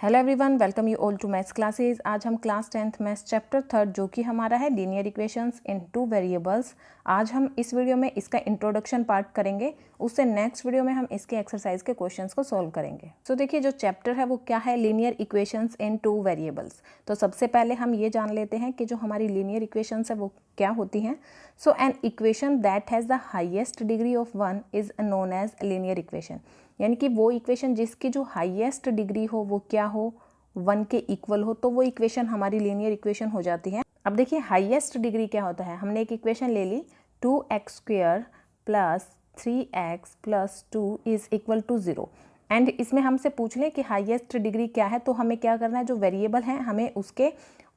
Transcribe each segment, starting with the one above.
Hello everyone, welcome you all to maths classes. आज हम class 10th maths chapter 3 जो कि हमारा है linear equations in two variables. आज हम इस वीडियो में इसका इंट्रोडक्शन पार्ट करेंगे, उससे नेक्स्ट वीडियो में हम इसके एक्सरसाइज के क्वेश्चंस को सॉल्व करेंगे। सो देखिए, जो चैप्टर है वो क्या है, linear equations in two variables. तो सबसे पहले हम ये जान लेते हैं कि जो हमारी लीनियर इक्वेशंस है वो क्या होती हैं। So an equation that has the highest degree of 1 is known as linear equation. यानी कि वो इक्वेशन जिसकी जो हाईएस्ट डिग्री हो वो क्या हो, 1 के इक्वल हो, तो वो इक्वेशन हमारी लीनियर इक्वेशन हो जाती है। अब देखिए, हाईएस्ट डिग्री क्या होता है। हमने एक इक्वेशन ले ली 2x² plus 3x plus 2 is equal to 0 and इसमें हमसे पूछ लें कि हाईएस्ट डिग्री क्या है, तो हमें क्या करना है, जो वेरिएबल है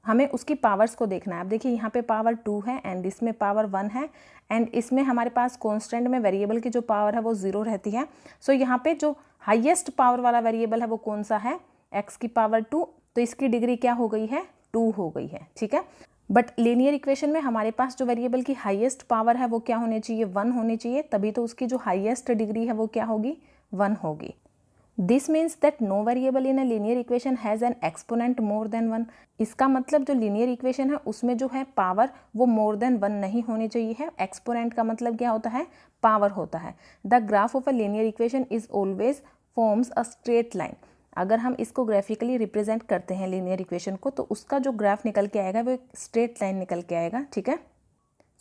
हमें उसकी पावर्स को देखना है। अब देखिए, यहाँ पे पावर 2 है एंड इसमें पावर 1 है एंड इसमें हमारे पास कांस्टेंट में वेरिएबल की जो पावर है वो 0 रहती है। सो यहाँ पे जो हाईएस्ट पावर वाला वेरिएबल है वो कौन सा है, x की पावर 2, तो इसकी डिग्री क्या हो गई है, 2 हो गई है। ठीक है, बट लीनियर इक्वेशन में हमारे पास जो वेरिएबल की हाईएस्ट पावर है वो क्या होनी चाहिए, 1 होनी चाहिए, तभी तो उसकी जो हाईएस्ट डिग्री है वो क्या होगी, 1 होगी। This means that no variable in a linear equation has an exponent more than 1। इसका मतलब जो लीनियर इक्वेशन है उसमें जो है पावर वो मोर देन 1 नहीं होनी चाहिए है। एक्सपोनेंट का मतलब क्या होता है, पावर होता है। The graph of a linear equation is always forms a straight line. अगर हम इसको ग्राफिकली रिप्रेजेंट करते हैं लीनियर इक्वेशन को, तो उसका जो ग्राफ निकल के आएगा वो एक स्ट्रेट लाइन निकल के आएगा। ठीक है,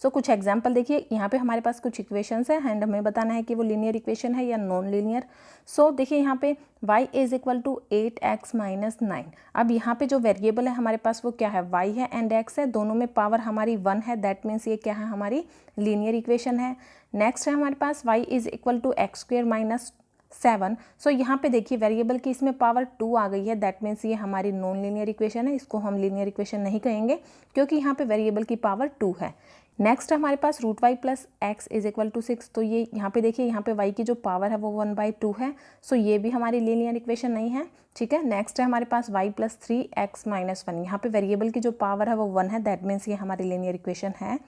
सो कुछ एग्जाम्पल देखिए, यहाँ पे हमारे पास कुछ इक्वेशंस हैं एंड हमें बताना है कि वो लीनियर इक्वेशन है या नॉन लीनियर। सो देखिए, यहाँ पे y is equal to 8x minus 9। अब यहाँ पे जो वेरिएबल है हमारे पास वो क्या है, y है एंड x है, दोनों में पावर हमारी 1 है, दैट मीन्स ये क्या है, हमारी लीनियर इक्वेशन है। नेक्स्ट है हमारे पास y is equal to x² minus 7। So यहाँ पे देखिए, वेरिएबल की इसमें पावर 2 आ गई है, दैट मीन्स ये हमारी नॉन लीनियर इक्वेशन है, इसको हम लीनियर इक्वेशन नहीं कहेंगे क्योंकि यहाँ पे वेरिएबल की पावर 2 है। नेक्स्ट हमारे पास √y plus x is equal to 6। तो ये यहाँ पे देखिए, यहाँ पे y की जो पावर है वो 1/2 है, सो ये भी हमारी लीनियर इक्वेशन नहीं है। ठीक है, नेक्स्ट है हमारे पास y प्लस 3x माइनस 1। यहाँ पे वेरिएबल की जो पावर है वो 1 है, दैट मीन्स ये हमारी लीनियर इक्वेशन है।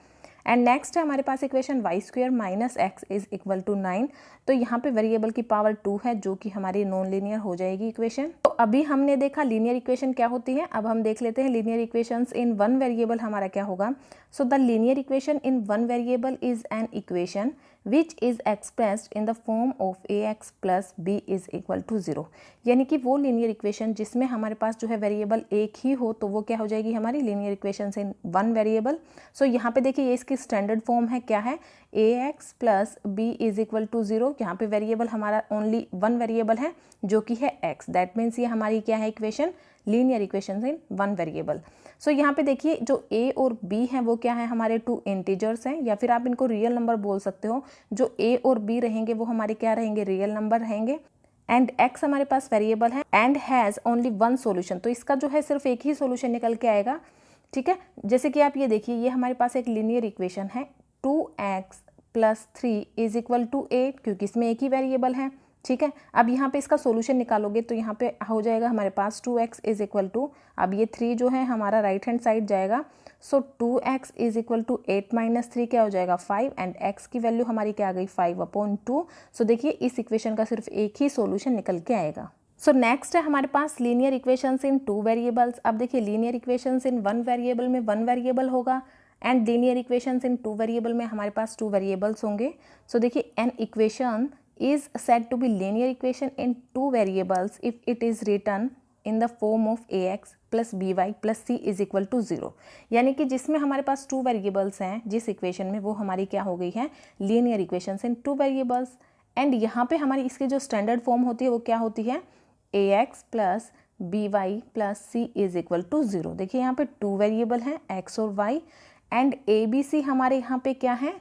एंड नेक्स्ट है हमारे पास equation y² minus x is equal to 9। तो यहाँ पे वेरिएबल की पावर 2 है जो कि हमारी नॉन लीनियर हो जाएगी इक्वेशन। तो अभी हमने देखा लीनियर इक्वेशन क्या होती है, अब हम देख लेते हैं linear equations in one variable हमारा क्या होगा। So the linear equation in one variable is an equation which is expressed in the form of ax plus b is equal to 0। यानी कि वो लीनियर इक्वेशन जिसमें हमारे पास जो है वेरिएबल एक ही हो, तो वो क्या हो जाएगी, हमारी linear equation in one variable. So यहाँ पे देखिए, ये इसकी स्टैंडर्ड फॉर्म है, क्या है, ax plus b is equal to 0। यहाँ पे वेरिएबल हमारा ओनली वन वेरिएबल है जो कि है x, दैट मीन्स ये हमारी क्या है equation, linear equation in one variable. So यहाँ पे देखिए, जो a और b हैं वो क्या है, हमारे 2 इंटीजर्स हैं, या फिर आप इनको रियल नंबर बोल सकते हो। जो a और b रहेंगे वो हमारे क्या रहेंगे, रियल नंबर रहेंगे। एंड x हमारे पास वेरिएबल है and has only one solution, तो इसका जो है सिर्फ एक ही सॉल्यूशन निकल के आएगा। ठीक है, जैसे कि आप ये देखिए, ये हमारे पास एक लीनियर इक्वेशन है 2x plus 3 is equal to 8, क्योंकि इसमें एक ही वेरिएबल है। ठीक है, अब यहाँ पे इसका सॉल्यूशन निकालोगे तो यहाँ पे हो जाएगा हमारे पास 2x इज इक्वल टू, अब ये 3 जो है हमारा राइट हैंड साइड जाएगा। So 2x is equal to 8 minus 3 क्या हो जाएगा, 5 एंड x की वैल्यू हमारी क्या आ गई, 5/2। सो देखिए, इस इक्वेशन का सिर्फ एक ही सॉल्यूशन निकल के आएगा। सो नेक्स्ट है हमारे पास linear equations in two variables. अब देखिए, linear equations in one variable में वन वेरिएबल होगा and linear equations in two variable में हमारे पास 2 वेरिएबल्स होंगे। सो देखिए, an equation is said to be linear equation in two variables if it is written in the form of ax plus by plus c is equal to 0। यानी कि जिसमें हमारे पास 2 वेरिएबल्स हैं जिस इक्वेशन में, वो हमारी क्या हो गई है, linear equations in 2 variables. And यहाँ पे हमारी इसकी जो स्टैंडर्ड फॉर्म होती है वो क्या होती है, ax plus by plus c is equal to 0। देखिए, यहाँ पे 2 वेरिएबल हैं x और y and a b c हमारे यहाँ पे क्या है,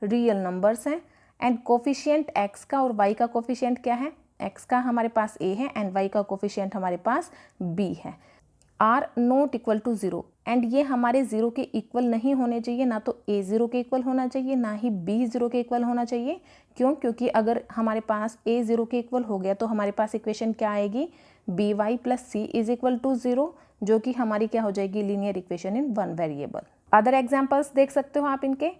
रियल नंबर्स हैं एंड कोफिशिएंट x का और y का कोफिशिएंट क्या है, x का हमारे पास a है एंड y का कोफिशिएंट हमारे पास b है। Are not equal to 0 and ये हमारे 0 के इक्वल नहीं होने चाहिए, ना तो a 0 के इक्वल होना चाहिए ना ही b 0 के इक्वल होना चाहिए। क्यों, क्योंकि अगर हमारे पास a 0 के इक्वल हो गया तो हमारे पास इक्वेशन क्या आएगी, by plus c is equal to 0, जो कि हमारी क्या हो जाएगी, linear equation in one variable. Other examples देख सकते हो आप इनके,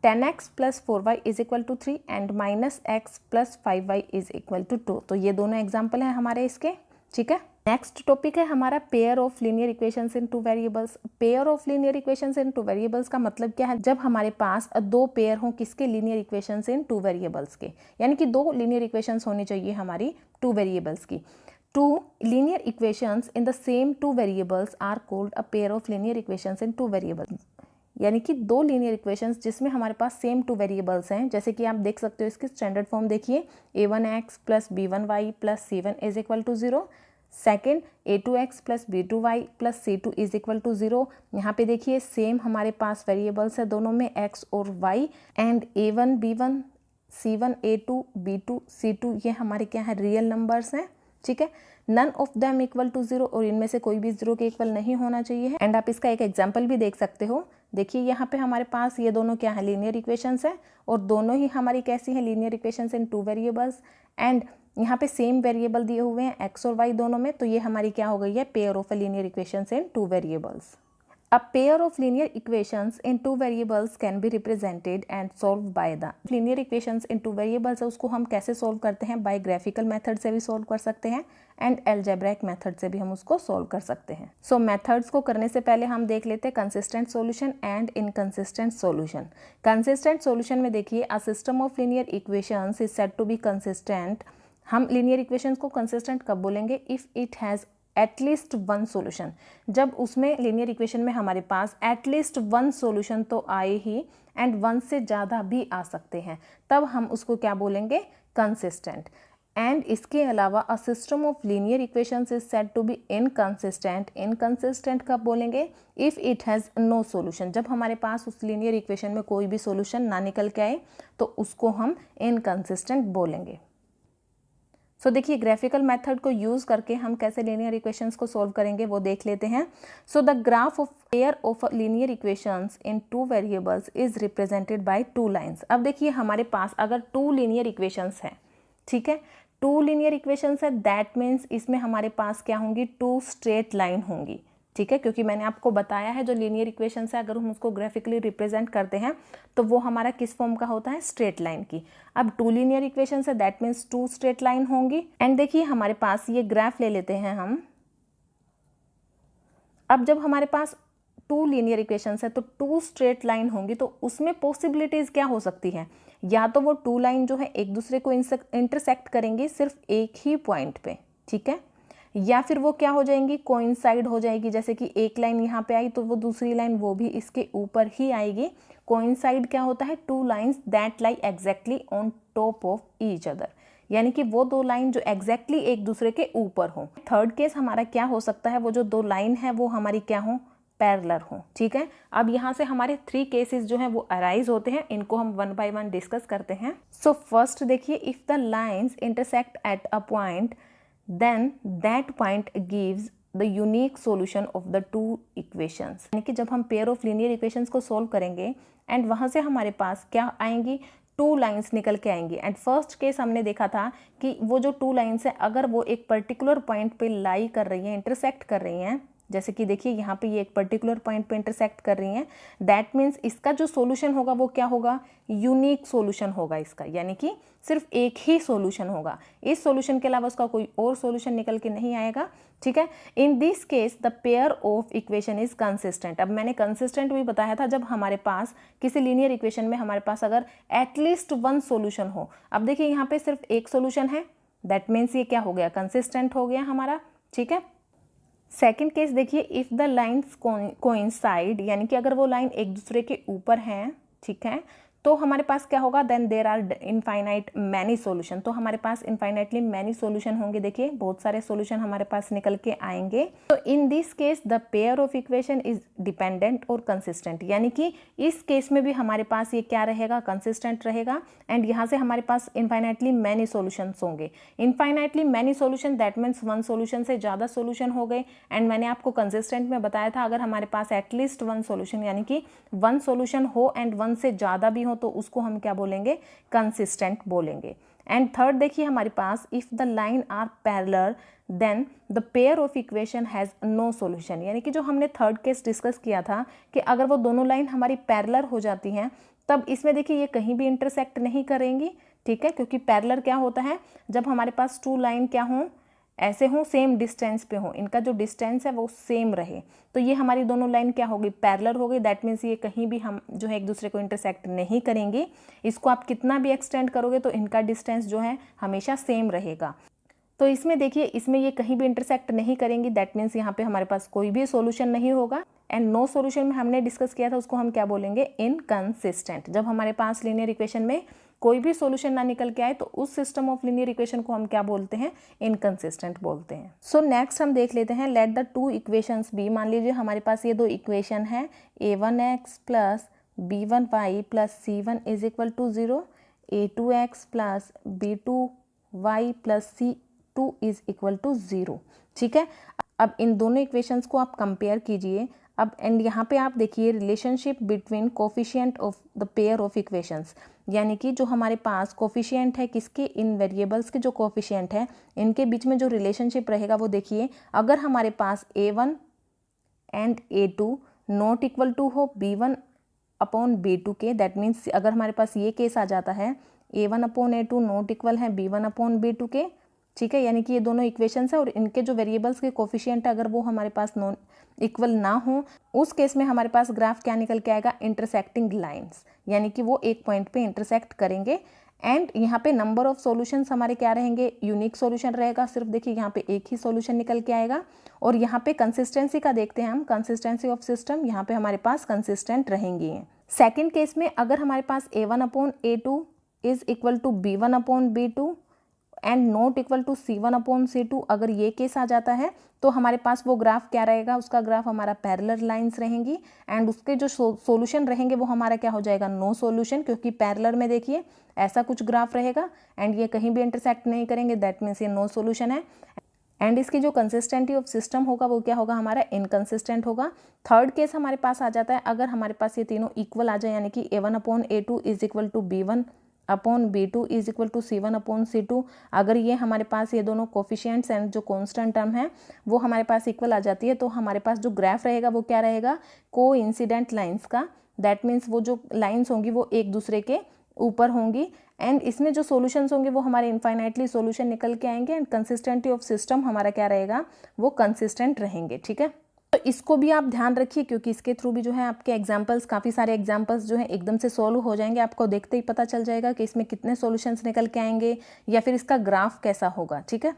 10x plus 4y is equal to 3 and minus x plus 5y is equal to 2। तो ये दोनों एग्जाम्पल हैं हमारे इसके। ठीक है, नेक्स्ट टॉपिक है हमारा pair of linear equations in two variables. Pair of linear equations in two variables का मतलब क्या है, जब हमारे पास दो पेयर हों किसके, linear equations in two variables के, यानी कि दो लीनियर इक्वेशंस होनी चाहिए हमारी टू वेरिएबल्स की। Two linear equations in the same two variables are called a pair of linear equations in two variables. यानी कि दो लीनियर इक्वेशंस जिसमें हमारे पास सेम टू वेरिएबल्स हैं, जैसे कि आप देख सकते हो इसकी स्टैंडर्ड फॉर्म देखिए, a1x plus b1y plus c1 is equal to 0। Second a2x plus b2y plus c2 is equal to 0। यहाँ पे देखिए सेम हमारे पास वेरिएबल्स है दोनों में x और y, and a1 b1 c1 a2 b2 c2 ये हमारे क्या है, रियल नंबर्स हैं, ठीक है। None of them equal to 0, और इनमें से कोई भी 0 के इक्वल नहीं होना चाहिए। एंड आप इसका एक एग्जाम्पल भी देख सकते हो, देखिए यहाँ पे हमारे पास ये दोनों क्या है, लीनियर इक्वेशंस है, और दोनों ही हमारी कैसी है, linear equations in two variables. And यहाँ पे सेम वेरिएबल दिए हुए हैं x और y दोनों में, तो ये हमारी क्या हो गई है, pair of linear equations in two variables. A pair of linear equations in two variables can be represented and solved by the linear equations in two variables है उसको हम कैसे solve करते हैं, by graphical method से भी solve कर सकते हैं and algebraic method से भी हम उसको solve कर सकते हैं। So methods को करने से पहले हम देख लेते हैं consistent solution and inconsistent solution। Consistent solution में देखिए a system of linear equations is said to be consistent। हम linear equations को consistent कब बोलेंगे, if it has at least one solution, जब उसमें लीनियर इक्वेशन में हमारे पास एटलीस्ट वन सोल्यूशन तो आए ही, एंड वन से ज़्यादा भी आ सकते हैं, तब हम उसको क्या बोलेंगे, कंसिस्टेंट। एंड इसके अलावा a system of linear equations is said to be inconsistent. Inconsistent कब बोलेंगे, if it has no solution, जब हमारे पास उस लीनियर इक्वेशन में कोई भी सोल्यूशन ना निकल के आए तो उसको हम इनकंसिस्टेंट बोलेंगे। सो देखिए ग्राफिकल मेथड को यूज़ करके हम कैसे लीनियर इक्वेशंस को सॉल्व करेंगे वो देख लेते हैं। So the graph of pair of linear equations in two variables is represented by two lines. अब देखिए हमारे पास अगर टू लीनियर इक्वेशंस हैं, ठीक है, टू लीनियर इक्वेशंस है, दैट मीन्स इसमें हमारे पास क्या होंगी, टू स्ट्रेट लाइन होंगी, ठीक है, क्योंकि मैंने आपको बताया है जो लीनियर इक्वेशंस है अगर हम उसको ग्राफिकली रिप्रेजेंट करते हैं तो वो हमारा किस फॉर्म का होता है, स्ट्रेट लाइन की। अब टू लीनियर इक्वेशंस है, that means two straight line होंगी। एंड देखिए हमारे पास ये ग्राफ ले लेते हैं हम। अब जब हमारे पास टू लीनियर इक्वेशंस है तो टू स्ट्रेट लाइन होंगी, तो उसमें पॉसिबिलिटीज क्या हो सकती हैं, या तो वो टू लाइन जो है एक दूसरे को इंटरसेक्ट करेंगी सिर्फ एक ही पॉइंट पे, ठीक है, या फिर वो क्या हो जाएंगी, कोइंसाइड हो जाएगी, जैसे कि एक लाइन यहाँ पे आई तो वो दूसरी लाइन वो भी इसके ऊपर ही आएगी। कोइंसाइड क्या होता है, two lines that lie exactly on top of each other, यानी कि वो दो लाइन जो एग्जैक्टली एक दूसरे के ऊपर हो। थर्ड केस हमारा क्या हो सकता है, वो जो दो लाइन है वो हमारी क्या हो, पैरेलल हो, ठीक है। अब यहाँ से हमारे थ्री केसेस जो हैं वो अराइज होते हैं, इनको हम वन बाय वन डिस्कस करते हैं। सो फर्स्ट देखिए, if the lines intersect at a point then that point gives the unique solution of the two equations। यानी कि जब हम पेयर ऑफ लीनियर इक्वेशंस को सॉल्व करेंगे एंड वहाँ से हमारे पास क्या आएंगी, टू लाइंस निकल के आएंगी। एंड फर्स्ट केस हमने देखा था कि वो जो टू लाइंस है अगर वो एक पर्टिकुलर पॉइंट पे लाई कर रही हैं, इंटरसेक्ट कर रही हैं, जैसे कि देखिए यहाँ पे ये एक पर्टिकुलर पॉइंट पे इंटरसेक्ट कर रही हैं, दैट मीन्स इसका जो सॉल्यूशन होगा वो क्या होगा, यूनिक सॉल्यूशन होगा इसका, यानी कि सिर्फ एक ही सॉल्यूशन होगा, इस सॉल्यूशन के अलावा उसका कोई और सॉल्यूशन निकल के नहीं आएगा, ठीक है। In this case the pair of equation is consistent. अब मैंने कंसिस्टेंट भी बताया था जब हमारे पास किसी लीनियर इक्वेशन में हमारे पास अगर एटलीस्ट वन सॉल्यूशन हो। अब देखिए यहाँ पे सिर्फ एक सॉल्यूशन है, दैट मीन्स ये क्या हो गया, कंसिस्टेंट हो गया हमारा, ठीक है। सेकेंड केस देखिए, इफ द लाइन्स कोइंसाइड, यानी कि अगर वो लाइन एक दूसरे के ऊपर हैं, ठीक है, तो हमारे पास क्या होगा, then there are infinite many solution, तो हमारे पास इनफाइनाइटली मैनी सॉल्यूशन होंगे, देखिए बहुत सारे सॉल्यूशन हमारे पास निकल के आएंगे। तो in this case the pair of equation is dependent और कंसिस्टेंट, यानी कि इस केस में भी हमारे पास ये क्या रहेगा, कंसिस्टेंट रहेगा। एंड यहाँ से हमारे पास इनफाइनाइटली मैनी सॉल्यूशन होंगे। Infinitely many solution that means one solution से ज़्यादा सॉल्यूशन हो गए। एंड मैंने आपको कंसिस्टेंट में बताया था अगर हमारे पास एटलीस्ट वन सॉल्यूशन, यानी कि वन सॉल्यूशन हो एंड वन से ज़्यादा भी हो तो उसको हम क्या बोलेंगे, कंसिस्टेंट बोलेंगे। एंड थर्ड देखिए हमारे पास, if the line are parallel then the pair of equation has no solution, यानी कि जो हमने थर्ड केस डिस्कस किया था कि अगर वो दोनों लाइन हमारी पैरेलल हो जाती हैं तब इसमें देखिए ये कहीं भी इंटरसेक्ट नहीं करेंगी, ठीक है, क्योंकि पैरेलल क्या होता है, जब हमारे पास टू लाइन क्या हों, ऐसे हों, सेम डिस्टेंस पे हों, इनका जो डिस्टेंस है वो सेम रहे, तो ये हमारी दोनों लाइन क्या होगी, पैरेलल हो गई। दैट मीन्स ये कहीं भी हम जो है एक दूसरे को इंटरसेक्ट नहीं करेंगी। इसको आप कितना भी एक्सटेंड करोगे तो इनका डिस्टेंस जो है हमेशा सेम रहेगा। तो इसमें देखिए, इसमें ये कहीं भी इंटरसेक्ट नहीं करेंगी, दैट मीन्स यहाँ पे हमारे पास कोई भी सॉल्यूशन नहीं होगा। एंड नो सॉल्यूशन में हमने डिस्कस किया था, उसको हम क्या बोलेंगे, इनकंसिस्टेंट। जब हमारे पास लीनियर इक्वेशन में कोई भी सॉल्यूशन ना निकल के आए तो उस सिस्टम ऑफ लीनियर इक्वेशन को हम क्या बोलते हैं, इनकंसिस्टेंट बोलते हैं। सो नेक्स्ट हम देख लेते हैं, let the two equations be. मान लीजिए हमारे पास ये दो इक्वेशन है, a1x plus b1y plus c1 is equal to 0, a2x plus b2y plus c2 is equal to 0। ठीक है, अब इन दोनों इक्वेशंस को आप कंपेयर कीजिए। अब एंड यहाँ पे आप देखिए relationship between coefficient of the pair of equations, यानी कि जो हमारे पास कोफिशिएंट है किसके, इन वेरिएबल्स के जो कोफिशिएंट है इनके बीच में जो रिलेशनशिप रहेगा वो देखिए। अगर हमारे पास a1 and a2 not equal to हो b1 अपॉन b2 के, दैट मीन्स अगर हमारे पास ये केस आ जाता है a1 upon a2 not equal है b1 अपॉन b2 के, ठीक है, यानी कि ये दोनों इक्वेशंस है और इनके जो वेरिएबल्स के कोफिशिएंट अगर वो हमारे पास नॉन इक्वल ना हो, उस केस में हमारे पास ग्राफ क्या निकल के आएगा, इंटरसेक्टिंग लाइंस, यानी कि वो एक पॉइंट पे इंटरसेक्ट करेंगे। एंड यहाँ पे नंबर ऑफ सॉल्यूशंस हमारे क्या रहेंगे, यूनिक सॉल्यूशन रहेगा। सिर्फ देखिए यहाँ पे एक ही सॉल्यूशन निकल के आएगा। और यहाँ पे कंसिस्टेंसी का देखते हैं हम, कंसिस्टेंसी ऑफ सिस्टम, यहाँ पे हमारे पास कंसिस्टेंट रहेंगी। सेकेंड केस में अगर हमारे पास a1 upon a2 is equal to b1 upon b2 and not equal to c1 upon c2, अगर ये केस आ जाता है तो हमारे पास वो ग्राफ क्या रहेगा, उसका ग्राफ हमारा पैरेलल लाइंस रहेंगी। एंड उसके जो सॉल्यूशन रहेंगे वो हमारा क्या हो जाएगा, नो सॉल्यूशन, क्योंकि पैरेलल में देखिए ऐसा कुछ ग्राफ रहेगा एंड ये कहीं भी इंटरसेक्ट नहीं करेंगे, दैट मीन्स ये नो सॉल्यूशन है। एंड इसकी जो कंसिस्टेंटी ऑफ सिस्टम होगा वो क्या होगा, हमारा इनकंसिस्टेंट होगा। थर्ड केस हमारे पास आ जाता है, अगर हमारे पास ये तीनों इक्वल आ जाए, यानी कि a1 upon a2 is equal to b1 upon b2 is equal to c1 upon c2, अगर ये हमारे पास ये दोनों कोफिशिएंट्स एंड जो कांस्टेंट टर्म है वो हमारे पास इक्वल आ जाती है, तो हमारे पास जो ग्राफ रहेगा वो क्या रहेगा, को इंसिडेंट लाइंस का। दैट मीन्स वो जो लाइंस होंगी वो एक दूसरे के ऊपर होंगी एंड इसमें जो सॉल्यूशंस होंगे वो हमारे इनफाइनाइटली सॉल्यूशन निकल के आएंगे एंड कंसिस्टेंटी ऑफ सिस्टम हमारा क्या रहेगा, वो कंसिस्टेंट रहेंगे। ठीक है, तो इसको भी आप ध्यान रखिए क्योंकि इसके थ्रू भी जो है आपके एग्जांपल्स, काफ़ी सारे एग्जांपल्स जो है एकदम से सॉल्व हो जाएंगे। आपको देखते ही पता चल जाएगा कि इसमें कितने सॉल्यूशंस निकल के आएंगे या फिर इसका ग्राफ कैसा होगा। ठीक है,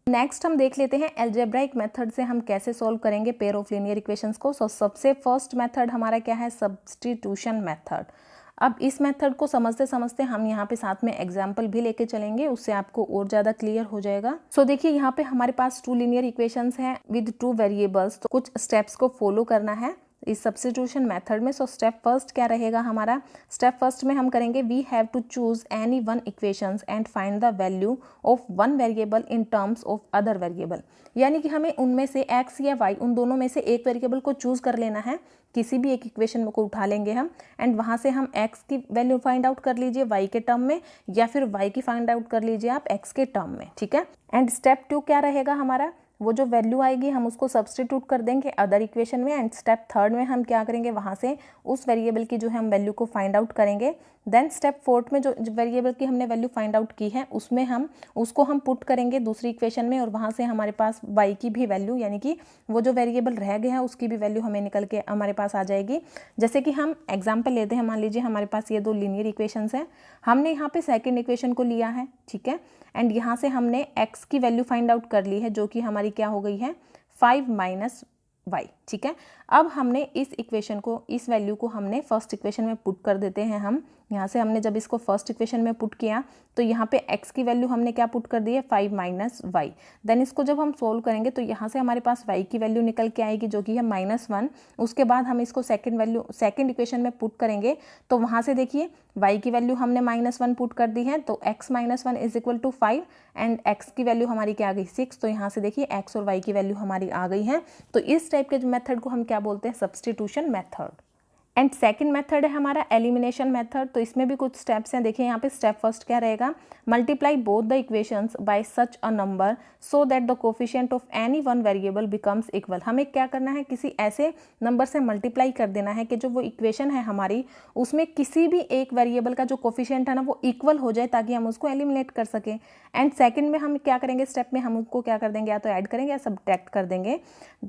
नेक्स्ट हम देख लेते हैं अलजेब्राइक मेथड से हम कैसे सॉल्व करेंगे पेयर ऑफ लीनियर इक्वेशंस को। सबसे फर्स्ट मेथड हमारा क्या है, सब्स्टिट्यूशन मेथड। अब इस मेथड को समझते समझते हम यहाँ पे साथ में एग्जाम्पल भी लेके चलेंगे, उससे आपको और ज़्यादा क्लियर हो जाएगा। सो देखिए यहाँ पे हमारे पास टू लीनियर इक्वेशंस हैं विद टू वेरिएबल्स, तो कुछ स्टेप्स को फॉलो करना है इस सब्स्टिट्यूशन मेथड में। सो स्टेप फर्स्ट क्या रहेगा हमारा, स्टेप फर्स्ट में हम करेंगे we have to choose any one equations and find the value of one variable in terms of other variable, यानी कि हमें उनमें से x या y उन दोनों में से एक वेरिएबल को चूज कर लेना है। किसी भी एक इक्वेशन को उठा लेंगे हम एंड वहां से हम x की वैल्यू फाइंड आउट कर लीजिए y के टर्म में, या फिर y की फाइंड आउट कर लीजिए आप x के टर्म में। ठीक है, एंड स्टेप 2 क्या रहेगा हमारा, वो जो वैल्यू आएगी हम उसको सब्स्टिट्यूट कर देंगे अदर इक्वेशन में। एंड स्टेप थर्ड में हम क्या करेंगे, वहाँ से उस वेरिएबल की जो है हम वैल्यू को फाइंड आउट करेंगे। देन स्टेप फोर्थ में जो वेरिएबल की हमने वैल्यू फाइंड आउट की है उसमें हम उसको हम पुट करेंगे दूसरी इक्वेशन में और वहाँ से हमारे पास y की भी वैल्यू, यानी कि वो जो वेरिएबल रह गया है उसकी भी वैल्यू हमें निकल के हमारे पास आ जाएगी। जैसे कि हम एग्जाम्पल लेते हैं, मान लीजिए हमारे पास ये दो लीनियर इक्वेशंस हैं, हमने यहाँ पे सेकेंड इक्वेशन को लिया है। ठीक है, एंड यहाँ से हमने x की वैल्यू फाइंड आउट कर ली है जो कि हमारी क्या हो गई है, 5 माइनस y। ठीक है, अब हमने इस इक्वेशन को, इस वैल्यू को हमने फर्स्ट इक्वेशन में पुट कर देते हैं। हम यहाँ से हमने जब इसको फर्स्ट इक्वेशन में पुट किया तो यहाँ पे x की वैल्यू हमने क्या पुट कर दी है, 5 माइनस y। देन इसको जब हम सोल्व करेंगे तो यहाँ से हमारे पास y की वैल्यू निकल के आएगी जो कि है -1। उसके बाद हम इसको सेकेंड इक्वेशन में पुट करेंगे तो वहाँ से देखिए y की वैल्यू हमने -1 पुट कर दी है, तो x - 1 is equal to 5 and x की वैल्यू हमारी क्या आ गई, 6। तो यहाँ से देखिए x और y की वैल्यू हमारी आ गई है। तो इस टाइप के मेथड को हम क्या बोलते हैं, substitution method. And second method है हमारा एलिमिनेशन मेथड। तो इसमें भी कुछ स्टेप्स हैं। देखिए यहाँ पे स्टेप फर्स्ट क्या रहेगा, multiply both the equations bye such a number so that the coefficient of any one variable becomes equal. हमें क्या करना है, किसी ऐसे नंबर से मल्टीप्लाई कर देना है कि जो वो इक्वेशन है हमारी उसमें किसी भी एक वेरिएबल का जो कोफिशिएंट है ना वो इक्वल हो जाए, ताकि हम उसको एलिमिनेट कर सकें। एंड सेकंड में हम क्या करेंगे, स्टेप में हम उसको क्या कर देंगे, या तो ऐड करेंगे या सब्ट्रैक्ट कर देंगे,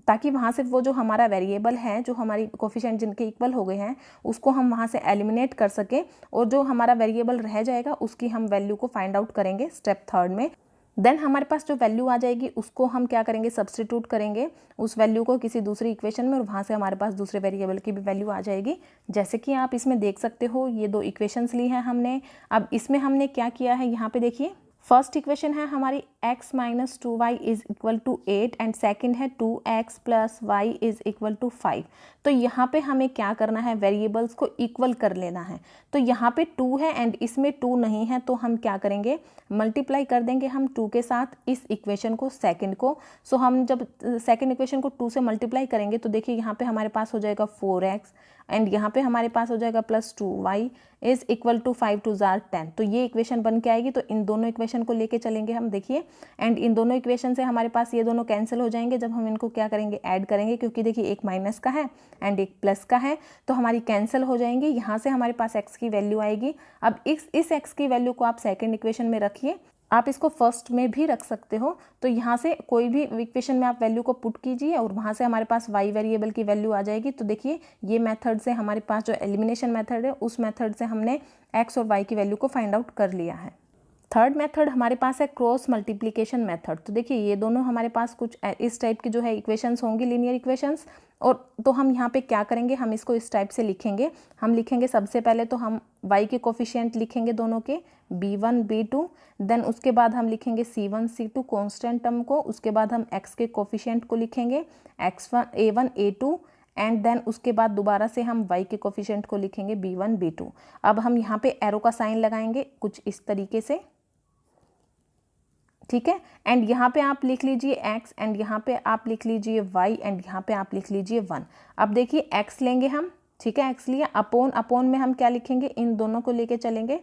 ताकि वहाँ से वो जो हमारा वेरिएबल है, जो हमारी कोफिशिएंट जिनके इक्वल हो गए हैं, उसको हम वहाँ से एलिमिनेट कर सकें, और जो हमारा वेरिएबल रह जाएगा उसकी हम वैल्यू को फाइंड आउट करेंगे स्टेप थर्ड में। देन हमारे पास जो वैल्यू आ जाएगी उसको हम क्या करेंगे, सब्स्टिट्यूट करेंगे उस वैल्यू को किसी दूसरी इक्वेशन में, और वहाँ से हमारे पास दूसरे वेरिएबल की भी वैल्यू आ जाएगी। जैसे कि आप इसमें देख सकते हो, ये दो इक्वेशंस ली हैं हमने। अब इसमें हमने क्या किया है, यहाँ पे देखिए फर्स्ट इक्वेशन है हमारी x minus 2y is equal to 8 and second है 2x plus y is equal to 5। तो यहाँ पे हमें क्या करना है, वेरिएबल्स को इक्वल कर लेना है। तो यहाँ पे 2 है एंड इसमें 2 नहीं है, तो हम क्या करेंगे, मल्टीप्लाई कर देंगे हम 2 के साथ इस इक्वेशन को, सेकंड को। सो हम जब सेकंड इक्वेशन को 2 से मल्टीप्लाई करेंगे तो देखिए यहाँ पे हमारे पास हो जाएगा 4x एंड यहाँ पे हमारे पास हो जाएगा plus 2y is equal to 5 2 जार 10। तो ये इक्वेशन बन के आएगी। तो इन दोनों इक्वेशन को लेके चलेंगे हम, देखिए, एंड इन दोनों इक्वेशन से हमारे पास ये दोनों कैंसिल हो जाएंगे जब हम इनको क्या करेंगे, ऐड करेंगे, क्योंकि देखिए एक माइनस का है एंड एक प्लस का है, तो हमारी कैंसिल हो जाएंगी। यहाँ से हमारे पास x की वैल्यू आएगी। अब इस x की वैल्यू को आप सेकेंड इक्वेशन में रखिए, आप इसको फर्स्ट में भी रख सकते हो। तो यहाँ से कोई भी इक्वेशन में आप वैल्यू को पुट कीजिए और वहाँ से हमारे पास y वेरिएबल की वैल्यू आ जाएगी। तो देखिए ये मेथड से हमारे पास जो एलिमिनेशन मेथड है, उस मेथड से हमने x और y की वैल्यू को फाइंड आउट कर लिया है। थर्ड मेथड हमारे पास है क्रॉस मल्टीप्लिकेशन मेथड। तो देखिए ये दोनों हमारे पास कुछ इस टाइप की जो है इक्वेशंस होंगी, लीनियर इक्वेशंस। और तो हम यहाँ पे क्या करेंगे, हम इसको इस टाइप से लिखेंगे। हम लिखेंगे सबसे पहले तो हम y के कोफिशिएंट लिखेंगे दोनों के, b1 b2। देन उसके बाद हम लिखेंगे c1 c2 कॉन्स्टेंट टर्म को। उसके बाद हम x के कोफिशिएंट को लिखेंगे x1 a1 a2 and then उसके बाद दोबारा से हम y के कोफिशिएंट को लिखेंगे b1 b2। अब हम यहाँ पे एरो का साइन लगाएंगे कुछ इस तरीके से, ठीक है। एंड यहाँ पे आप लिख लीजिए x एंड यहाँ पे आप लिख लीजिए y एंड यहाँ पे आप लिख लीजिए 1। अब देखिए x लेंगे हम, ठीक है, x लिया, अपॉन अपॉन में हम क्या लिखेंगे, इन दोनों को लेके चलेंगे।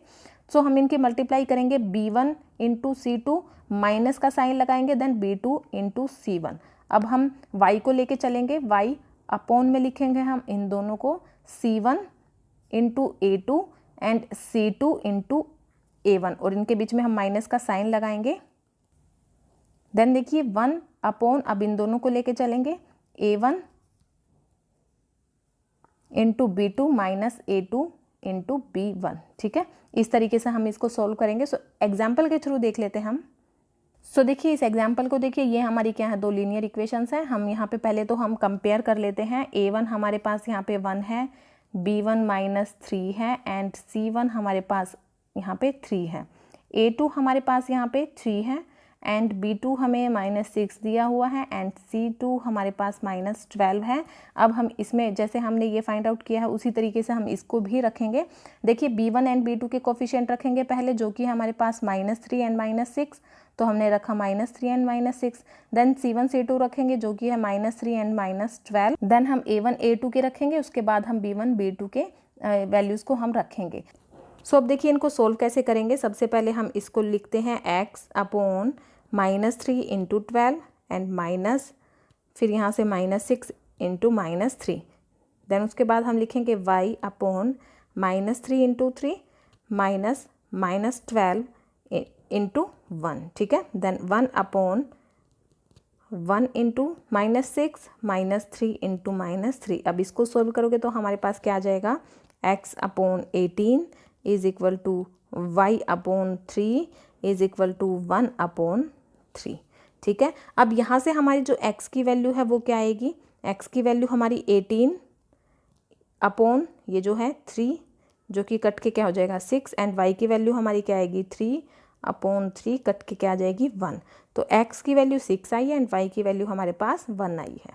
सो हम इनके मल्टीप्लाई करेंगे b1 इंटू c2, माइनस का साइन लगाएंगे, देन b2 इंटू c1। अब हम y को लेके चलेंगे, y अपॉन में लिखेंगे हम इन दोनों को, c1 into a2 and c2 into a1, और इनके बीच में हम माइनस का साइन लगाएंगे। देन देखिए 1 अपॉन, अब इन दोनों को लेके चलेंगे, a1 into b2 minus a2 into b1, ठीक है। इस तरीके से हम इसको सॉल्व करेंगे। सो एग्जाम्पल के थ्रू देख लेते हैं हम। सो देखिए इस एग्जाम्पल को देखिए, ये हमारी क्या है, दो लीनियर इक्वेशंस हैं। हम यहाँ पे पहले तो हम कंपेयर कर लेते हैं। a1 हमारे पास यहाँ पे 1 है, b1 माइनस 3 है एंड c1 हमारे पास यहाँ पे 3 है, a2 हमारे पास यहाँ पे 3 है एंड b2 हमें -6 दिया हुआ है एंड c2 हमारे पास -12 है। अब हम इसमें जैसे हमने ये फाइंड आउट किया है उसी तरीके से हम इसको भी रखेंगे। देखिए b1 एंड b2 के कोफिशिएंट रखेंगे पहले, जो कि हमारे पास -3 एंड -6, तो हमने रखा -3 एंड -6। देन c1 c2 रखेंगे जो कि है -3 एंड -12। देन हम a1 a2 के रखेंगे, उसके बाद हम b1 b2 के वैल्यूज़ को हम रखेंगे। सो अब देखिए इनको सोल्व कैसे करेंगे। सबसे पहले हम इसको लिखते हैं x upon -3 into 12 and minus, फिर यहाँ से -6 इंटू -3। देन उसके बाद हम लिखेंगे y upon -3 into 3 minus -12 into 1, ठीक है। Then 1 upon 1 into -6 -3 into -3। अब इसको सोल्व करोगे तो हमारे पास क्या आ जाएगा, x upon 18 is equal to y upon 3 is equal to 1 upon 3, ठीक है। अब यहाँ से हमारी जो x की वैल्यू है वो क्या आएगी, x की वैल्यू हमारी 18 अपॉन ये जो है 3, जो कि कट के क्या हो जाएगा 6, एंड y की वैल्यू हमारी क्या आएगी 3 अपॉन 3 कट के क्या आ जाएगी 1। तो x की वैल्यू 6 आई है एंड y की वैल्यू हमारे पास 1 आई है।